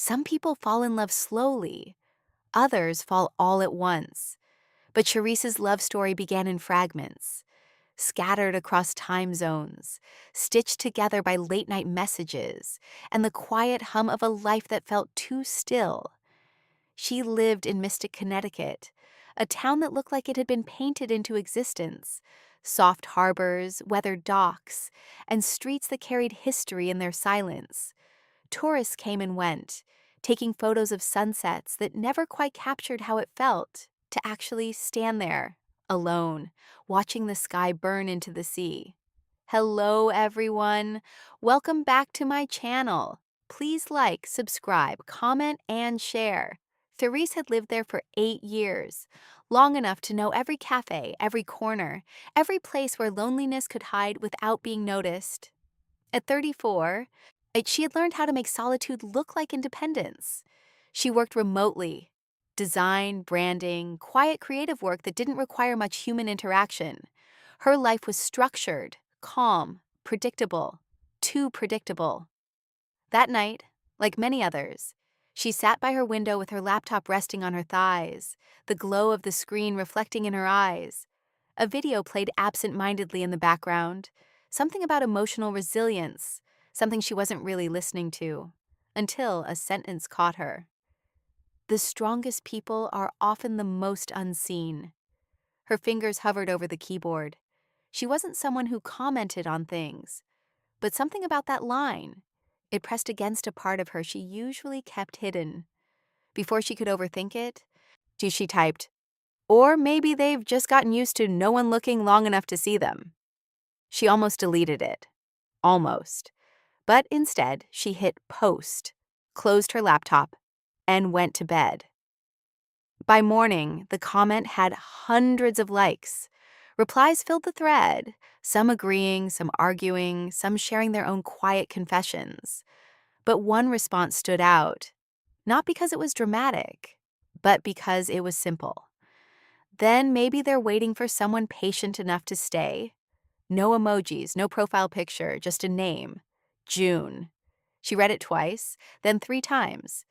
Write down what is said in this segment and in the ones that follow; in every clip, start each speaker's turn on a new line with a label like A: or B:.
A: Some people fall in love slowly, others fall all at once. But Charisse's love story began in fragments, scattered across time zones, stitched together by late-night messages, and the quiet hum of a life that felt too still. She lived in Mystic, Connecticut, a town that looked like it had been painted into existence. Soft harbors, weathered docks, and streets that carried history in their silence. Tourists came and went, taking photos of sunsets that never quite captured how it felt to actually stand there, alone, watching the sky burn into the sea. Hello, everyone. Welcome back to my channel. Please like, subscribe, comment, and share. Therese had lived there for 8 years, long enough to know every cafe, every corner, every place where loneliness could hide without being noticed. At 34, she had learned how to make solitude look like independence. She worked remotely. Design, branding, quiet creative work that didn't require much human interaction. Her life was structured, calm, predictable, too predictable. That night, like many others, she sat by her window with her laptop resting on her thighs, the glow of the screen reflecting in her eyes. A video played absent-mindedly in the background, something about emotional resilience, something she wasn't really listening to, until a sentence caught her. The strongest people are often the most unseen. Her fingers hovered over the keyboard. She wasn't someone who commented on things, but something about that line. It pressed against a part of her she usually kept hidden. Before she could overthink it, she typed, "Or maybe they've just gotten used to no one looking long enough to see them." She almost deleted it. Almost. But instead, she hit post, closed her laptop, and went to bed. By morning, the comment had hundreds of likes. Replies filled the thread, some agreeing, some arguing, some sharing their own quiet confessions. But one response stood out, not because it was dramatic, but because it was simple. Then maybe they're waiting for someone patient enough to stay. No emojis, no profile picture, just a name. June. She read it twice, then 3 times.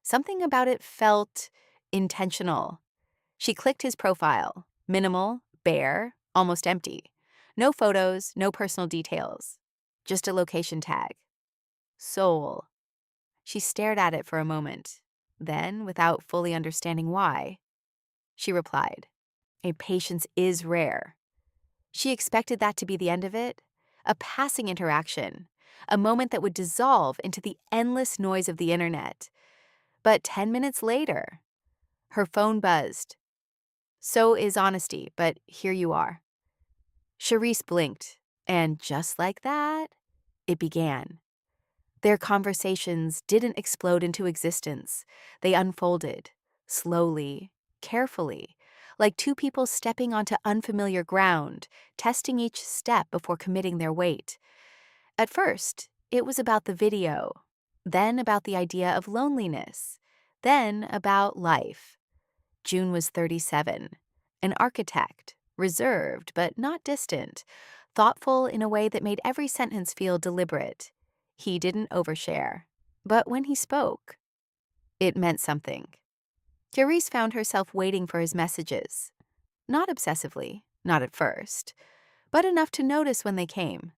A: Something about it felt intentional. She clicked his profile. Minimal, bare, almost empty. No photos, no personal details. Just a location tag. Seoul. She stared at it for a moment. Then, without fully understanding why, she replied, "A patience is rare." She expected that to be the end of it, a passing interaction, a moment that would dissolve into the endless noise of the internet. But 10 minutes later, her phone buzzed. "So is honesty, but here you are." Charisse blinked, and just like that, it began. Their conversations didn't explode into existence. They unfolded, slowly, carefully, like two people stepping onto unfamiliar ground, testing each step before committing their weight. At first, it was about the video, then about the idea of loneliness, then about life. June was 37, an architect, reserved but not distant, thoughtful in a way that made every sentence feel deliberate. He didn't overshare, but when he spoke, it meant something. Charisse found herself waiting for his messages. Not obsessively, not at first, but enough to notice when they came.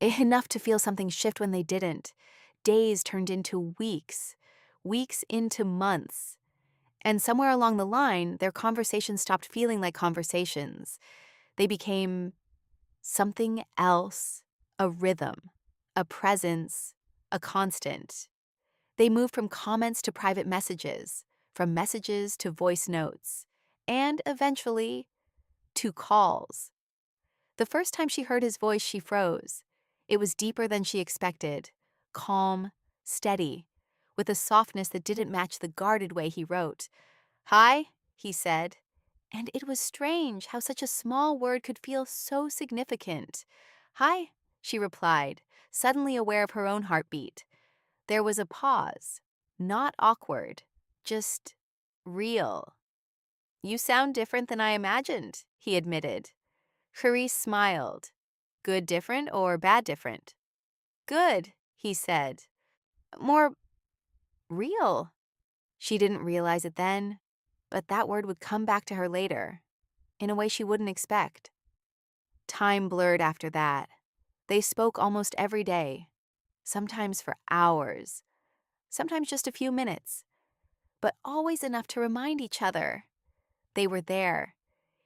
A: Enough to feel something shift when they didn't. Days turned into weeks, weeks into months. And somewhere along the line, their conversations stopped feeling like conversations. They became something else, a rhythm, a presence, a constant. They moved from comments to private messages, from messages to voice notes, and eventually to calls. The first time she heard his voice, she froze. It was deeper than she expected, calm, steady, with a softness that didn't match the guarded way he wrote. "Hi," he said, and it was strange how such a small word could feel so significant. "Hi," she replied, suddenly aware of her own heartbeat. There was a pause, not awkward, just real. "You sound different than I imagined," he admitted. Charisse smiled. "Good different or bad different?" "Good," he said. "More Real. She didn't realize it then, but that word would come back to her later, in a way she wouldn't expect. Time blurred after that. They spoke almost every day, sometimes for hours, sometimes just a few minutes, but always enough to remind each other. They were there.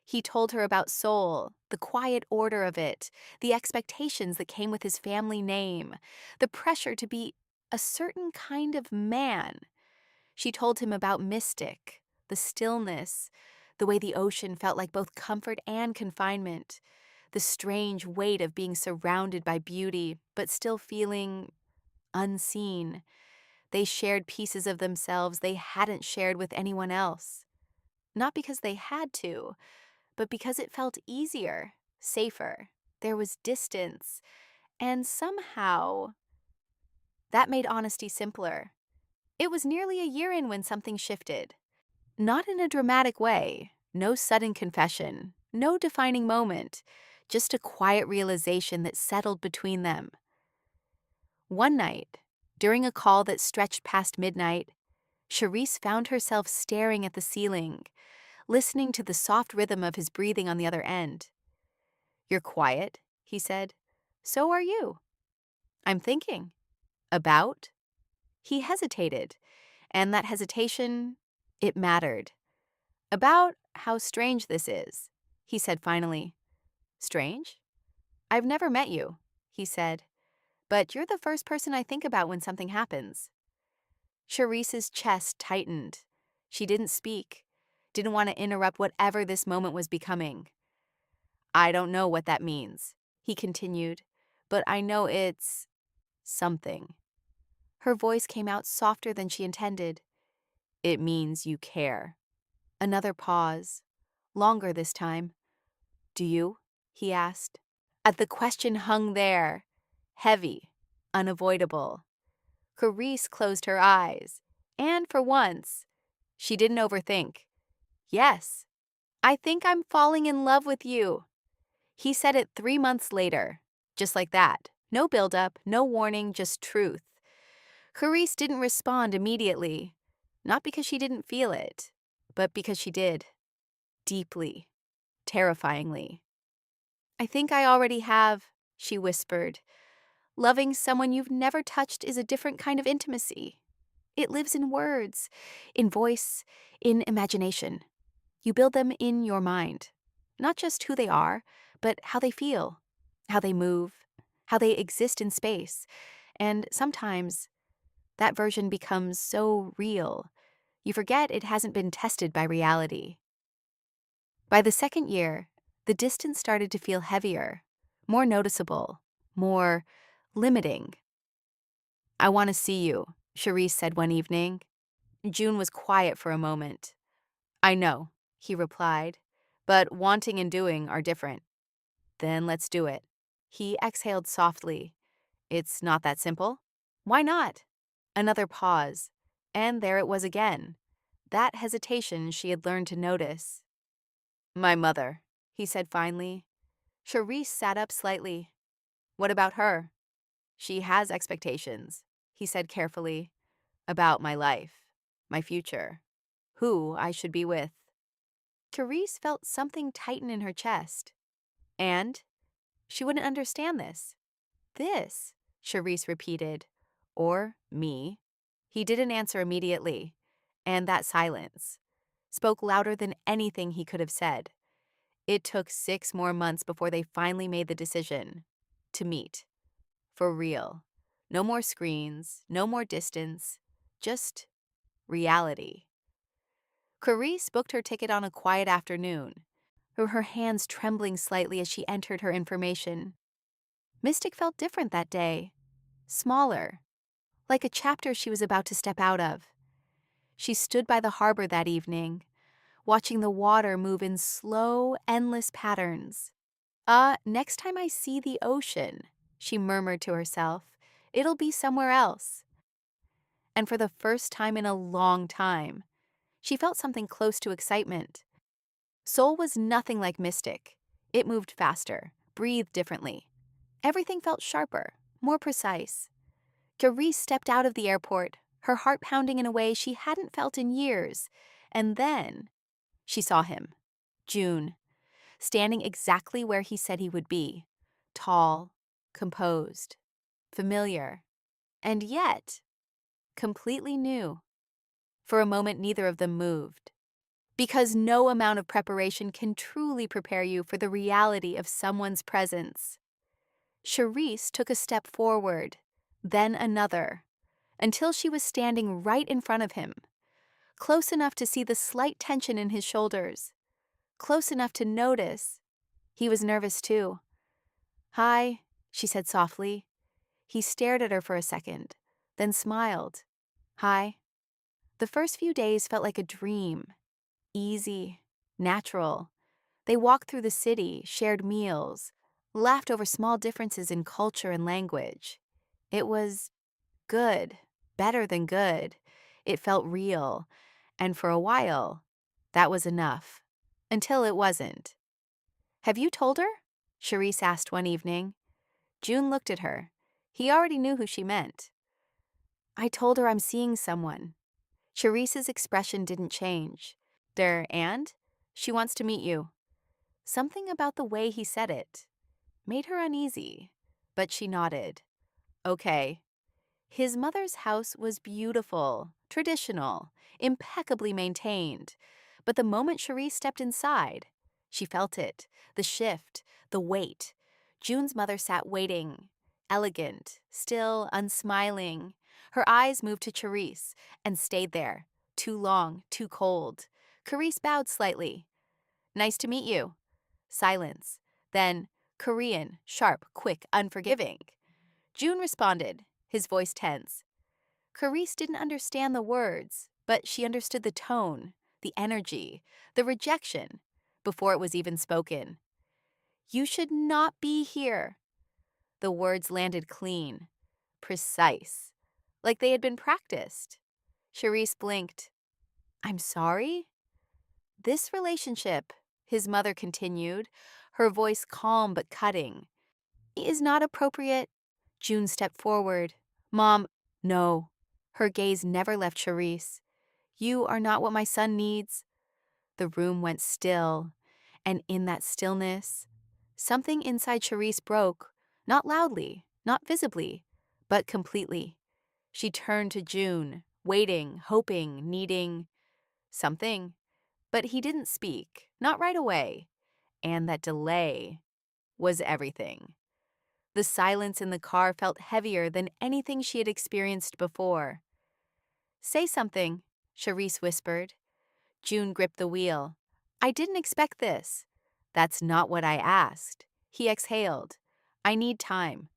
A: He told her about soul, the quiet order of it, the expectations that came with his family name, the pressure to be a certain kind of man. She told him about mystic, the stillness, the way the ocean felt like both comfort and confinement, the strange weight of being surrounded by beauty, but still feeling unseen. They shared pieces of themselves they hadn't shared with anyone else. Not because they had to, but because it felt easier, safer. There was distance, and somehow that made honesty simpler. It was nearly a year in when something shifted. Not in a dramatic way, no sudden confession, no defining moment, just a quiet realization that settled between them. One night, during a call that stretched past midnight, Charisse found herself staring at the ceiling, listening to the soft rhythm of his breathing on the other end. "You're quiet," he said. "So are you." "I'm thinking." "About?" He hesitated, and that hesitation, it mattered. "About how strange this is," he said finally. "Strange? I've never met you," he said, "but you're the first person I think about when something happens." Charisse's chest tightened. She didn't speak, didn't want to interrupt whatever this moment was becoming. "I don't know what that means," he continued, "but I know it's something." Her voice came out softer than she intended. "It means you care." Another pause, longer this time. "Do you?" he asked. At the question hung there, heavy, unavoidable. Charisse closed her eyes, and for once, she didn't overthink. "Yes, I think I'm falling in love with you." He said it 3 months later, just like that. No buildup, no warning, just truth. Charisse didn't respond immediately, not because she didn't feel it, but because she did. Deeply, terrifyingly. "I think I already have," she whispered. "Loving someone you've never touched is a different kind of intimacy. It lives in words, in voice, in imagination. You build them in your mind. Not just who they are, but how they feel, how they move, how they exist in space. And sometimes that version becomes so real, you forget it hasn't been tested by reality." By the second year, the distance started to feel heavier, more noticeable, more limiting. "I want to see you," Charisse said one evening. June was quiet for a moment. "I know," he replied, "but wanting and doing are different." "Then let's do it." He exhaled softly. "It's not that simple?" "Why not?" Another pause, and there it was again. That hesitation she had learned to notice. "My mother," he said finally. Charisse sat up slightly. "What about her?" "She has expectations," he said carefully, "about my life, my future, who I should be with." Charisse felt something tighten in her chest. "And?" She wouldn't understand this. "This," Charisse repeated. "Or me." He didn't answer immediately, and that silence spoke louder than anything he could have said. It took 6 more months before they finally made the decision to meet. For real. No more screens, no more distance, just reality. Charisse booked her ticket on a quiet afternoon, her hands trembling slightly as she entered her information. Mystic felt different that day. Smaller, like a chapter she was about to step out of. She stood by the harbor that evening, watching the water move in slow, endless patterns. Next time I see the ocean," she murmured to herself, "it'll be somewhere else." And for the first time in a long time, she felt something close to excitement. Soul was nothing like Mystic. It moved faster, breathed differently. Everything felt sharper, more precise. Charisse stepped out of the airport, her heart pounding in a way she hadn't felt in years. And then she saw him, June, standing exactly where he said he would be, tall, composed, familiar, and yet completely new. For a moment, neither of them moved. Because no amount of preparation can truly prepare you for the reality of someone's presence. Charisse took a step forward, then another, until she was standing right in front of him, close enough to see the slight tension in his shoulders, close enough to notice he was nervous too. "Hi," she said softly. He stared at her for a second, then smiled. "Hi." The first few days felt like a dream. Easy, natural. They walked through the city, shared meals, laughed over small differences in culture and language. It was good, better than good. It felt real. And for a while, that was enough. Until it wasn't. "Have you told her?" Charisse asked one evening. June looked at her. He already knew who she meant. "I told her I'm seeing someone." Charisse's expression didn't change. And? She wants to meet you." Something about the way he said it made her uneasy, but she nodded. "Okay." His mother's house was beautiful, traditional, impeccably maintained. But the moment Charisse stepped inside, she felt it, the shift, the weight. June's mother sat waiting, elegant, still, unsmiling. Her eyes moved to Charisse and stayed there, too long, too cold. Charisse bowed slightly. "Nice to meet you." Silence. Then, Korean, sharp, quick, unforgiving. June responded, his voice tense. Charisse didn't understand the words, but she understood the tone, the energy, the rejection, before it was even spoken. "You should not be here." The words landed clean, precise, like they had been practiced. Charisse blinked. "I'm sorry?" "This relationship," his mother continued, her voice calm but cutting, "is not appropriate." June stepped forward. "Mom, no." Her gaze never left Charisse. "You are not what my son needs." The room went still, and in that stillness, something inside Charisse broke, not loudly, not visibly, but completely. She turned to June, waiting, hoping, needing something. But he didn't speak, not right away. And that delay was everything. The silence in the car felt heavier than anything she had experienced before. "Say something," Charisse whispered. June gripped the wheel. "I didn't expect this." "That's not what I asked." He exhaled. "I need time."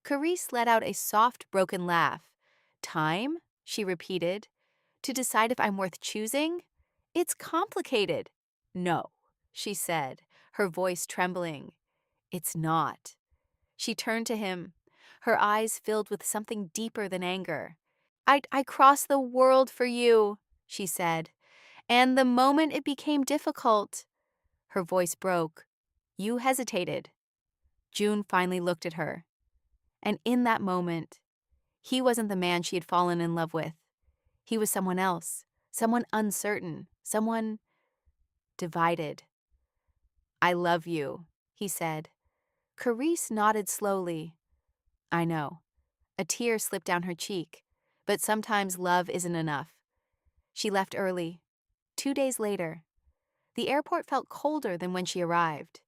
A: Charisse let out a soft, broken laugh. "Time?" she repeated. "To decide if I'm worth choosing? It's complicated." "No," she said, her voice trembling. "It's not." She turned to him, her eyes filled with something deeper than anger. I crossed the world for you," she said. "And the moment it became difficult," her voice broke. "You hesitated." June finally looked at her. And in that moment, he wasn't the man she had fallen in love with. He was someone else, someone uncertain, someone divided. "I love you," he said. Charisse nodded slowly. "I know." A tear slipped down her cheek. But sometimes love isn't enough. She left early. 2 days later. The airport felt colder than when she arrived.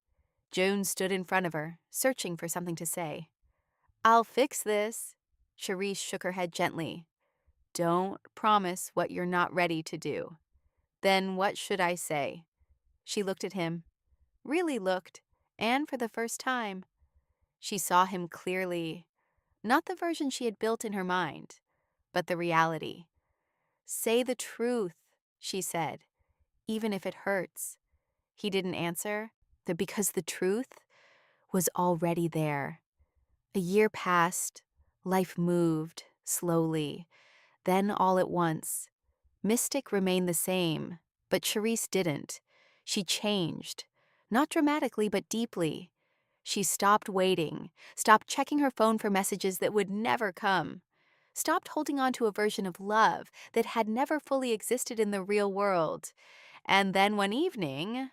A: June stood in front of her, searching for something to say. "I'll fix this." Charisse shook her head gently. "Don't promise what you're not ready to do." "Then what should I say?" She looked at him. Really looked, and for the first time. She saw him clearly. Not the version she had built in her mind, but the reality. "Say the truth," she said, "even if it hurts." He didn't answer, because the truth was already there. A year passed, life moved, slowly. Then all at once, Mystic remained the same, but Charisse didn't. She changed, not dramatically but deeply. She stopped waiting, stopped checking her phone for messages that would never come, stopped holding on to a version of love that had never fully existed in the real world. And then one evening,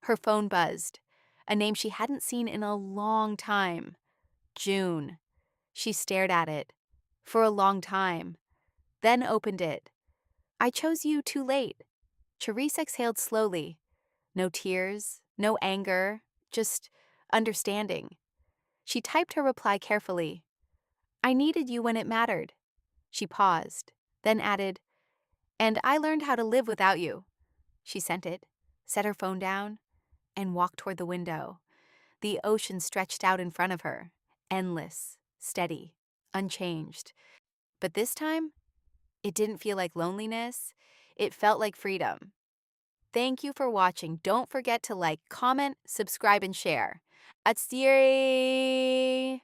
A: her phone buzzed, a name she hadn't seen in a long time. June. She stared at it for a long time, then opened it. I chose you too late. Charisse exhaled slowly. No tears, no anger, just understanding. She typed her reply carefully. I needed you when it mattered. She paused, then added, and I learned how to live without you. She sent it, set her phone down, and walked toward the window. The ocean stretched out in front of her, endless, steady, unchanged. But this time, it didn't feel like loneliness. It felt like freedom. Thank you for watching. Don't forget to like, comment, subscribe, and share. Atsiri!